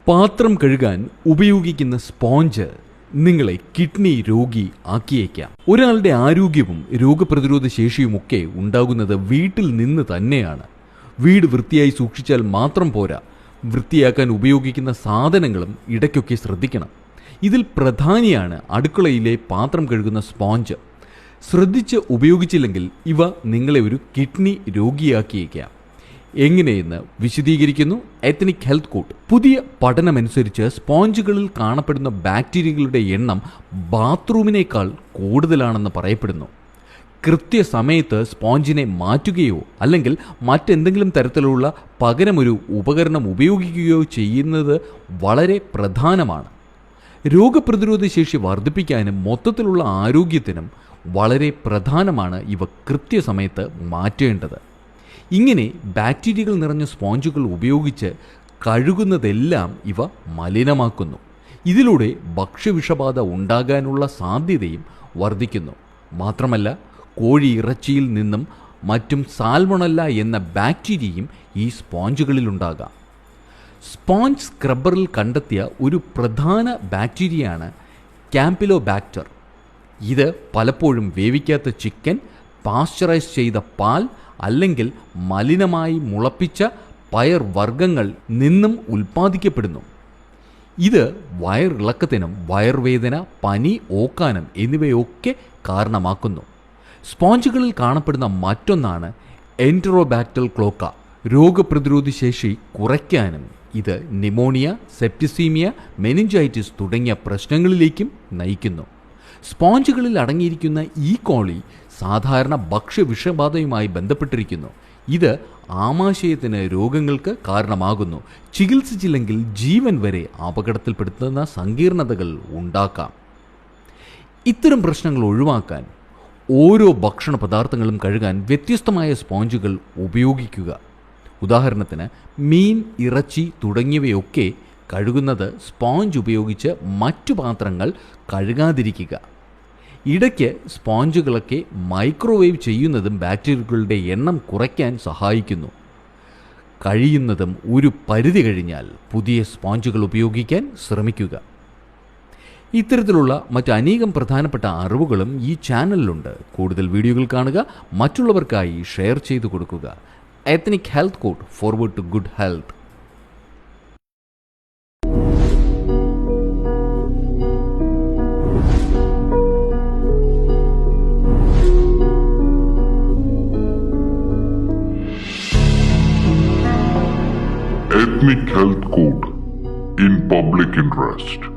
പാത്രം കഴുകാൻ ഉപയോഗിക്കുന്ന സ്പോഞ്ച് നിങ്ങളെ കിഡ്നി രോഗി ആക്കിയേക്കാം. ഒരാളുടെ ആരോഗ്യവും രോഗപ്രതിരോധ ശേഷിയുമൊക്കെ ഉണ്ടാകുന്നത് വീട്ടിൽ നിന്ന് തന്നെയാണ്. വീട് വൃത്തിയായി സൂക്ഷിച്ചാൽ മാത്രം പോരാ, വൃത്തിയാക്കാൻ ഉപയോഗിക്കുന്ന സാധനങ്ങളും ഇടയ്ക്കൊക്കെ ശ്രദ്ധിക്കണം. ഇതിൽ പ്രധാനിയാണ് അടുക്കളയിലെ പാത്രം കഴുകുന്ന സ്പോഞ്ച്. ശ്രദ്ധിച്ച് ഉപയോഗിച്ചില്ലെങ്കിൽ ഇവ നിങ്ങളെ ഒരു കിഡ്നി രോഗിയാക്കിയേക്കാം. എങ്ങനെയെന്ന് വിശദീകരിക്കുന്നു എത്നിക് ഹെൽത്ത് കോഡ്. പുതിയ പഠനമനുസരിച്ച് സ്പോഞ്ചുകളിൽ കാണപ്പെടുന്ന ബാക്ടീരിയകളുടെ എണ്ണം ബാത്റൂമിനേക്കാൾ കൂടുതലാണെന്ന് പറയപ്പെടുന്നു. കൃത്യസമയത്ത് സ്പോഞ്ചിനെ മാറ്റുകയോ അല്ലെങ്കിൽ മറ്റെന്തെങ്കിലും തരത്തിലുള്ള പകരമൊരു ഉപകരണം ഉപയോഗിക്കുകയോ ചെയ്യുന്നത് വളരെ പ്രധാനമാണ്. രോഗപ്രതിരോധ ശേഷി വർദ്ധിപ്പിക്കാനും മൊത്തത്തിലുള്ള ആരോഗ്യത്തിനും വളരെ പ്രധാനമാണ് ഇവ കൃത്യസമയത്ത് മാറ്റേണ്ടത്. ഇങ്ങനെ ബാക്ടീരിയകൾ നിറഞ്ഞ സ്പോഞ്ചുകൾ ഉപയോഗിച്ച് കഴുകുന്നതെല്ലാം ഇവ മലിനമാക്കുന്നു. ഇതിലൂടെ ഭക്ഷ്യവിഷബാധ ഉണ്ടാകാനുള്ള സാധ്യതയും വർദ്ധിക്കുന്നു. മാത്രമല്ല, കോഴി ഇറച്ചിയിൽ നിന്നും മറ്റും സാൽമൊണല്ല എന്ന ബാക്ടീരിയയും ഈ സ്പോഞ്ചുകളിലുണ്ടാകാം. സ്പോഞ്ച് സ്ക്രബ്ബറിൽ കണ്ടെത്തിയ ഒരു പ്രധാന ബാക്ടീരിയയാണ് കാമ്പിലോബാക്ടർ. ഇത് പലപ്പോഴും വേവിക്കാത്ത ചിക്കൻ, പാസ്ചറൈസ് ചെയ്ത പാൽ അല്ലെങ്കിൽ മലിനമായി മുളപ്പിച്ച പയർ വർഗ്ഗങ്ങൾ നിന്നും ഉൽപ്പാദിക്കപ്പെടുന്നു. ഇത് വയറിളക്കത്തിനും വയർവേദന, പനി, ഓക്കാനം എന്നിവയൊക്കെ കാരണമാക്കുന്നു. സ്പോഞ്ചുകളിൽ കാണപ്പെടുന്ന മറ്റൊന്നാണ് എൻറ്ററോബാക്ടർ ക്ലോക്ക. രോഗപ്രതിരോധ ശേഷി കുറയ്ക്കാനും ഇത് ന്യൂമോണിയ, സെപ്റ്റിസീമിയ, മെനിഞ്ചൈറ്റിസ് തുടങ്ങിയ പ്രശ്നങ്ങളിലേക്കും നയിക്കുന്നു. സ്പോഞ്ചുകളിൽ അടങ്ങിയിരിക്കുന്ന ഈ കോളി സാധാരണ ഭക്ഷ്യവിഷബാധയുമായി ബന്ധപ്പെട്ടിരിക്കുന്നു. ഇത് ആമാശയത്തിന് രോഗങ്ങൾക്ക് കാരണമാകുന്നു. ചികിത്സിച്ചില്ലെങ്കിൽ ജീവൻ വരെ അപകടത്തിൽപ്പെടുത്തുന്ന സങ്കീർണതകൾ ഉണ്ടാക്കാം. ഇത്തരം പ്രശ്നങ്ങൾ ഒഴിവാക്കാൻ ഓരോ ഭക്ഷണ പദാർത്ഥങ്ങളും കഴുകാൻ വ്യത്യസ്തമായ സ്പോഞ്ചുകൾ ഉപയോഗിക്കുക. ഉദാഹരണത്തിന് മീൻ, ഇറച്ചി തുടങ്ങിയവയൊക്കെ കഴുകുന്നത് സ്പോഞ്ച് ഉപയോഗിച്ച് മറ്റു പാത്രങ്ങൾ കഴുകാതിരിക്കുക. ഇടയ്ക്ക് സ്പോഞ്ചുകളൊക്കെ മൈക്രോവേവ് ചെയ്യുന്നതും ബാക്ടീരിയകളുടെ എണ്ണം കുറയ്ക്കാൻ സഹായിക്കുന്നു. കഴിയുന്നതും ഒരു പരിധി കഴിഞ്ഞാൽ പുതിയ സ്പോഞ്ചുകൾ ഉപയോഗിക്കാൻ ശ്രമിക്കുക. ഇത്തരത്തിലുള്ള മറ്റനേകം പ്രധാനപ്പെട്ട അറിവുകളും ഈ ചാനലിലുണ്ട്. കൂടുതൽ വീഡിയോകൾ കാണുക, മറ്റുള്ളവർക്കായി ഷെയർ ചെയ്തു കൊടുക്കുക. Ethnic health code, forward to good health. Ethnic Health Code in Public Interest.